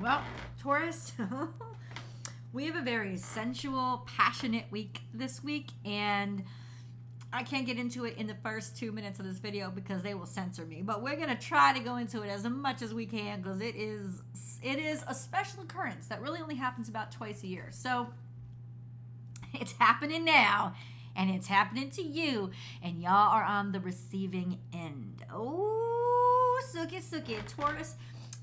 Well, Taurus, we have a very sensual, passionate week this week, and I can't get into it in the first 2 minutes of this video because they will censor me. But we're gonna try to go into it as much as we can because it is a special occurrence that really only happens about twice a year. So it's happening now, and it's happening to you, and y'all are on the receiving end. Oh, suki, Taurus.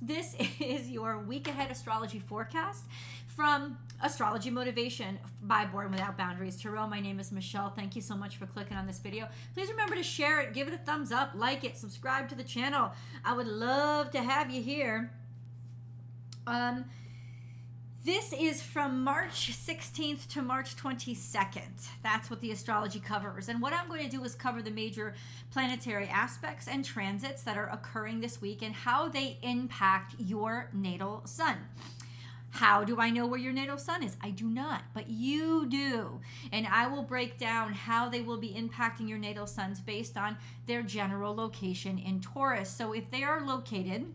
This is your week ahead astrology forecast from Astrology Motivation by Born Without Boundaries. Tarot, my name is Michelle. Thank you so much for clicking on this video. Please remember to share it, give it a thumbs up, like it, subscribe to the channel. I would love to have you here. This is from March 16th to March 22nd. That's what the astrology covers. And what I'm going to do is cover the major planetary aspects and transits that are occurring this week and how they impact your natal sun. How do I know where your natal sun is? I do not, but you do. And I will break down how they will be impacting your natal suns based on their general location in Taurus. So if they are located,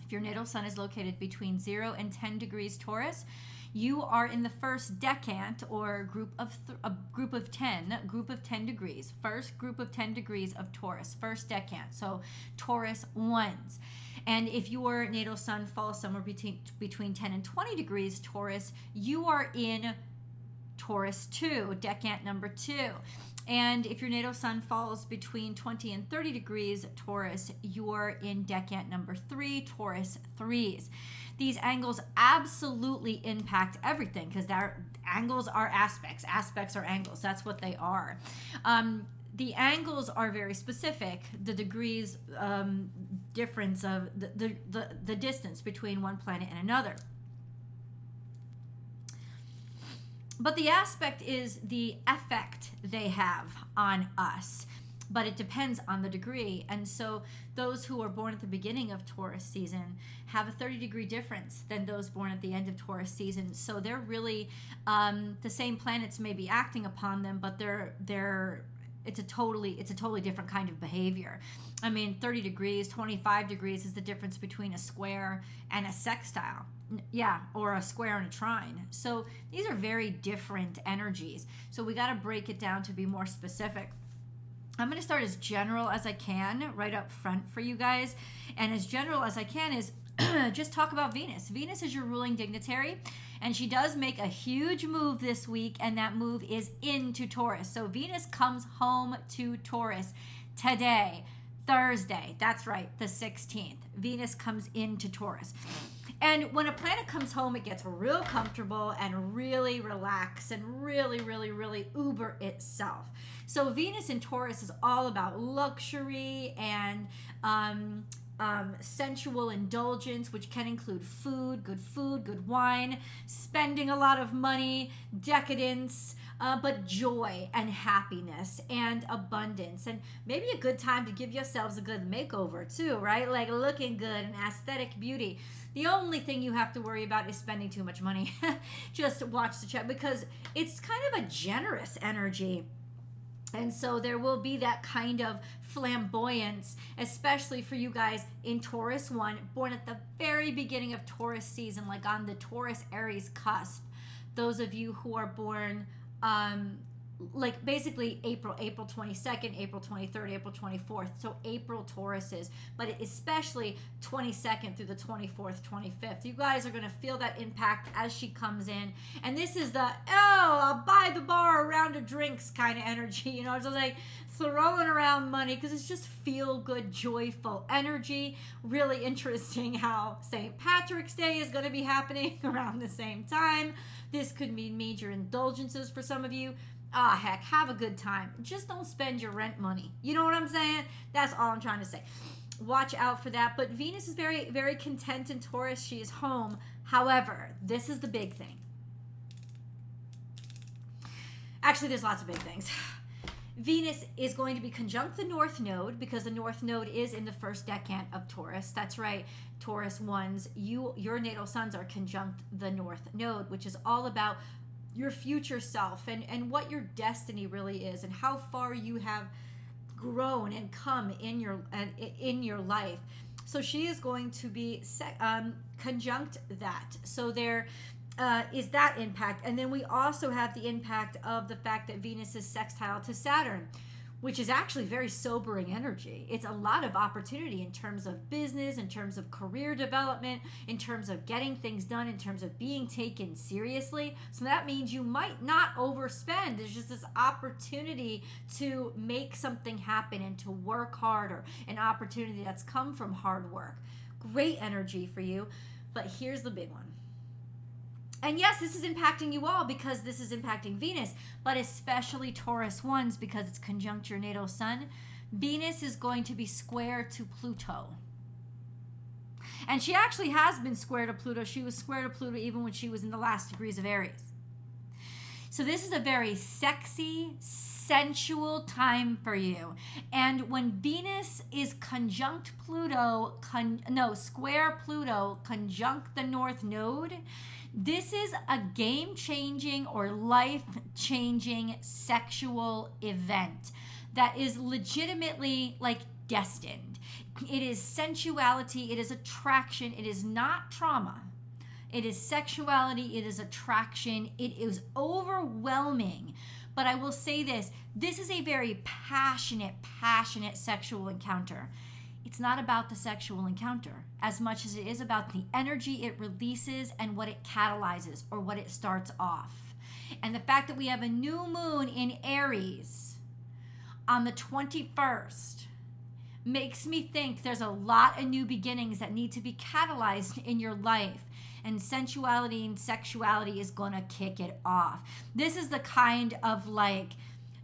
if your natal sun is located between 0 and 10 degrees Taurus, you are in the first decant or group of 10 degrees. First group of 10 degrees of Taurus, first decant. So Taurus ones. And if your natal sun falls somewhere between 10 and 20 degrees Taurus, you are in Taurus 2, decant number 2. And if your natal sun falls between 20 and 30 degrees Taurus, you're in decant number 3, Taurus 3s. These angles absolutely impact everything because angles are aspects. Aspects are angles. That's what they are. The angles are very specific. The degrees difference of the distance between one planet and another. But the aspect is the effect they have on us. But it depends on the degree. And so those who are born at the beginning of Taurus season have a 30-degree difference than those born at the end of Taurus season. So they're really, the same planets may be acting upon them, but it's a totally different kind of behavior. I mean, 30 degrees, 25 degrees is the difference between a square and a sextile. Yeah, or a square and a trine. So these are very different energies. So we got to break it down to be more specific. I'm going to start as general as I can right up front for you guys. And as general as I can is just talk about Venus. Venus is your ruling dignitary, and she does make a huge move this week, and that move is into Taurus. So Venus comes home to Taurus today, Thursday. That's right, the 16th. Venus comes into Taurus. And when a planet comes home, it gets real comfortable and really relaxed and really uber itself. So Venus in Taurus is all about luxury and sensual indulgence, which can include food, good wine, spending a lot of money, decadence, but joy and happiness and abundance, and maybe a good time to give yourselves a good makeover too, right? Like looking good and aesthetic beauty. The only thing you have to worry about is spending too much money. Just watch the chat because it's kind of a generous energy. And so there will be that kind of flamboyance, especially for you guys in Taurus 1, born at the very beginning of Taurus season, like on the Taurus Aries cusp. Those of you who are born like basically April 22nd, April 23rd, April 24th. So April Tauruses, but especially 22nd through the 24th, 25th. You guys are going to feel that impact as she comes in. And this is the, I'll buy the bar a round of drinks kind of energy. You know, it's like throwing around money because it's just feel good, joyful energy. Really interesting how St. Patrick's Day is going to be happening around the same time. This could mean major indulgences for some of you. Heck, have a good time. Just don't spend your rent money. You know what I'm saying? That's all I'm trying to say. Watch out for that. But Venus is very, very content in Taurus. She is home. However, this is the big thing. Actually, there's lots of big things. Venus is going to be conjunct the North Node because the North Node is in the first decant of Taurus. That's right, Taurus ones. Your natal suns are conjunct the North Node, which is all about your future self and what your destiny really is and how far you have grown and come in your life. So she is going to be conjunct that. So there is that impact. And then we also have the impact of the fact that Venus is sextile to Saturn, which is actually very sobering energy. It's a lot of opportunity in terms of business, in terms of career development, in terms of getting things done, in terms of being taken seriously. So that means you might not overspend. There's just this opportunity to make something happen and to work harder, an opportunity that's come from hard work. Great energy for you. But here's the big one. And yes, this is impacting you all because this is impacting Venus, but especially Taurus ones because it's conjunct your natal sun. Venus is going to be square to Pluto. And she actually has been square to Pluto. She was square to Pluto even when she was in the last degrees of Aries. So this is a very sexy, sensual time for you. And when Venus is conjunct Pluto, square Pluto, conjunct the North Node, this is a game-changing or life-changing sexual event that is legitimately like destined. It is sensuality, it is attraction, it is not trauma. It is sexuality, it is attraction, it is overwhelming. But I will say this is a very passionate sexual encounter. It's not about the sexual encounter as much as it is about the energy it releases and what it catalyzes or what it starts off. And the fact that we have a new moon in Aries on the 21st makes me think there's a lot of new beginnings that need to be catalyzed in your life. And sensuality and sexuality is going to kick it off. This is the kind of like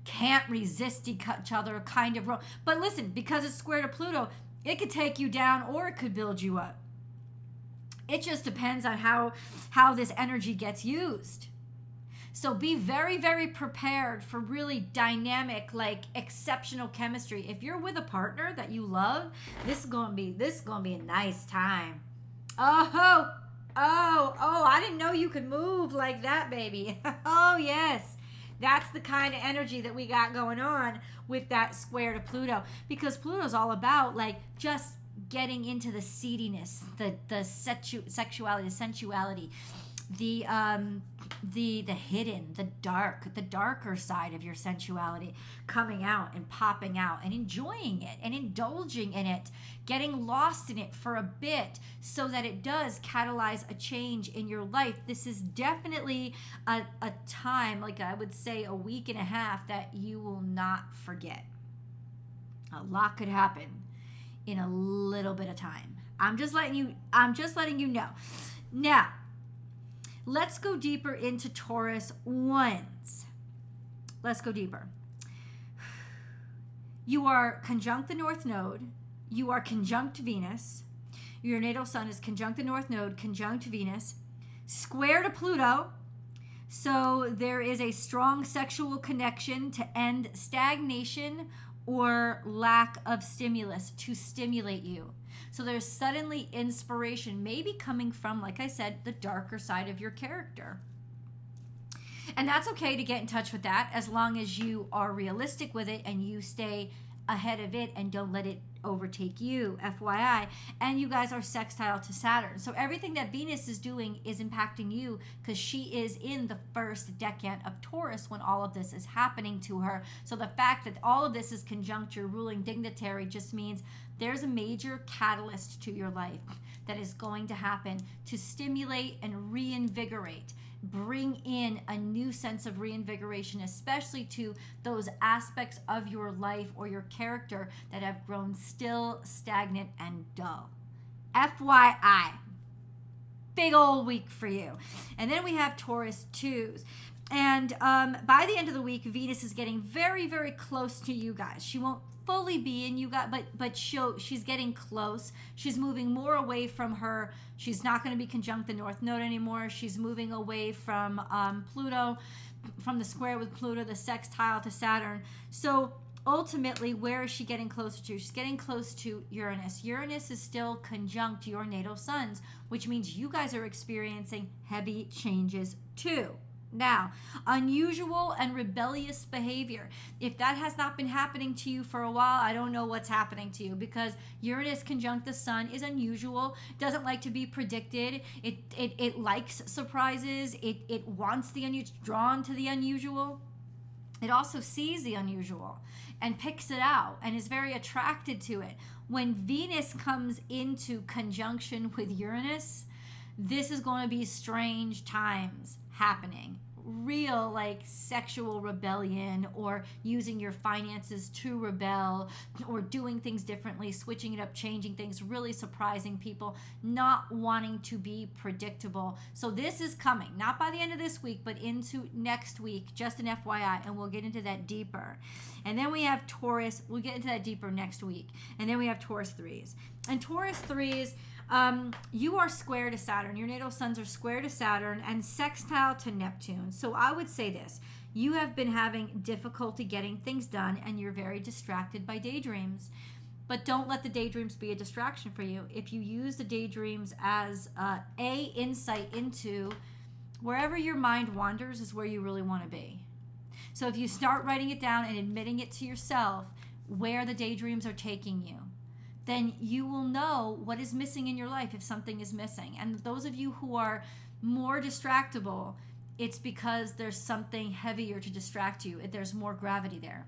can't resist each other kind of role. But listen, because it's square to Pluto, it could take you down or it could build you up. It just depends on how this energy gets used. So be very, very prepared for really dynamic, like exceptional chemistry. If you're with a partner that you love, this is gonna be a nice time. Oh, I didn't know you could move like that, baby. Oh yes. That's the kind of energy that we got going on with that square to Pluto, because Pluto's all about like just getting into the seediness, the sexuality, the sensuality, the hidden, the darker side of your sensuality coming out and popping out and enjoying it and indulging in it, getting lost in it for a bit so that it does catalyze a change in your life. This is definitely a time, like I would say a week and a half, that you will not forget. A lot could happen in a little bit of time. I'm just letting you know. Now, let's go deeper into Taurus ones. Let's go deeper. You are conjunct the North Node. You are conjunct Venus. Your natal sun is conjunct the North Node, conjunct Venus, square to Pluto. So there is a strong sexual connection to end stagnation or lack of stimulus, to stimulate you. So there's suddenly inspiration, maybe coming from, like I said, the darker side of your character. And that's okay to get in touch with that as long as you are realistic with it and you stay ahead of it and don't let it overtake you, FYI. And you guys are sextile to Saturn. So everything that Venus is doing is impacting you because she is in the first decan of Taurus when all of this is happening to her. So the fact that all of this is conjunct your ruling dignitary just means there's a major catalyst to your life that is going to happen to stimulate and reinvigorate, bring in a new sense of reinvigoration, especially to those aspects of your life or your character that have grown still, stagnant, and dull. FYI. Big old week for you. And then we have Taurus 2s. And by the end of the week, Venus is getting very, very close to you guys. She won't fully be in you guys, but she's getting close. She's moving more away from her. She's not going to be conjunct the North Node anymore. She's moving away from Pluto, from the square with Pluto, the sextile to Saturn. So ultimately, where is she getting closer to? She's getting close to Uranus. Uranus is still conjunct your natal suns, which means you guys are experiencing heavy changes too. Now, unusual and rebellious behavior. If that has not been happening to you for a while, I don't know what's happening to you, because Uranus conjunct the sun is unusual, doesn't like to be predicted. It likes surprises. It wants the unusual, drawn to the unusual. It also sees the unusual and picks it out and is very attracted to it. When Venus comes into conjunction with Uranus, this is going to be strange times happening. Real, like, sexual rebellion, or using your finances to rebel, or doing things differently, switching it up, changing things, really surprising people, not wanting to be predictable. So this is coming, not by the end of this week, but into next week, just an FYI, and we'll get into that deeper. And then we have Taurus. We'll get into that deeper next week. And then we have Taurus 3s. And Taurus 3s, you are square to Saturn. Your natal suns are square to Saturn and sextile to Neptune. So I would say this: you have been having difficulty getting things done, and you're very distracted by daydreams. But don't let the daydreams be a distraction for you. If you use the daydreams as a insight into wherever your mind wanders is where you really want to be. So if you start writing it down and admitting it to yourself where the daydreams are taking you, then you will know what is missing in your life if something is missing. And those of you who are more distractible, it's because there's something heavier to distract you. There's more gravity there.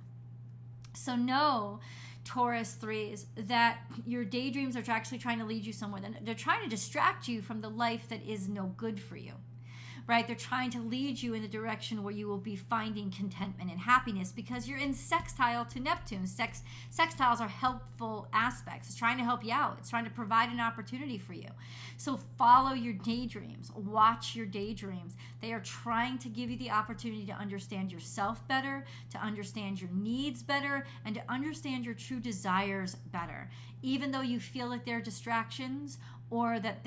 So know, Taurus 3s, that your daydreams are actually trying to lead you somewhere. They're trying to distract you from the life that is no good for you. Right? They're trying to lead you in the direction where you will be finding contentment and happiness, because you're in sextile to Neptune. Sextiles are helpful aspects. It's trying to help you out. It's trying to provide an opportunity for you. So follow your daydreams. Watch your daydreams. They are trying to give you the opportunity to understand yourself better, to understand your needs better, and to understand your true desires better. Even though you feel like they're distractions, or that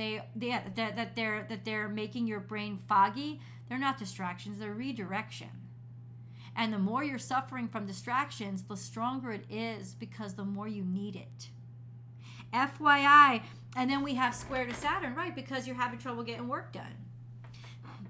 they're making your brain foggy, they're not distractions, they're redirection. And the more you're suffering from distractions, the stronger it is, because the more you need it. FYI. And then we have square to Saturn, right? Because you're having trouble getting work done.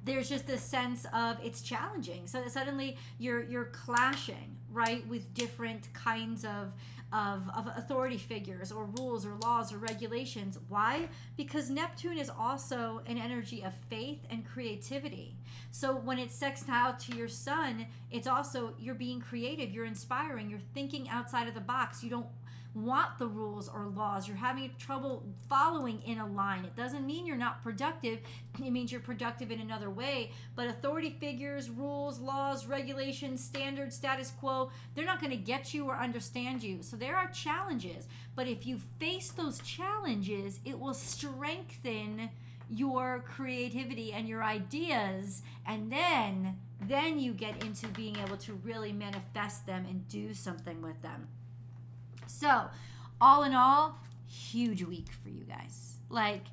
There's just this sense of it's challenging. So that suddenly you're clashing, right, with different kinds of authority figures, or rules, or laws, or regulations. Why? Because Neptune is also an energy of faith and creativity. So when it's sextile to your sun, it's also, you're being creative, you're inspiring, you're thinking outside of the box. You don't want the rules or laws. You're having trouble following in a line. It doesn't mean you're not productive. It means you're productive in another way. But authority figures, rules, laws, regulations, standards, status quo, they're not going to get you or understand you. So there are challenges. But if you face those challenges, it will strengthen your creativity and your ideas. And then you get into being able to really manifest them and do something with them. So, all in all, huge week for you guys. Like,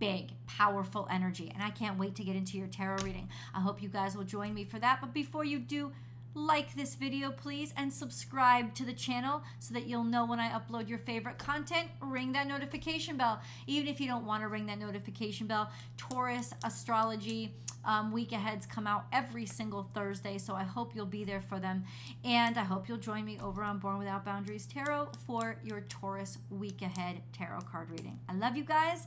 big, powerful energy. And I can't wait to get into your tarot reading. I hope you guys will join me for that. But before you do, like this video, please, and subscribe to the channel so that you'll know when I upload your favorite content. Ring that notification bell. Even if you don't want to ring that notification bell, Taurus Astrology week aheads come out every single Thursday, so I hope you'll be there for them. And I hope you'll join me over on Born Without Boundaries Tarot for your Taurus week ahead tarot card reading. I love you guys,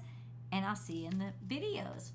and I'll see you in the videos.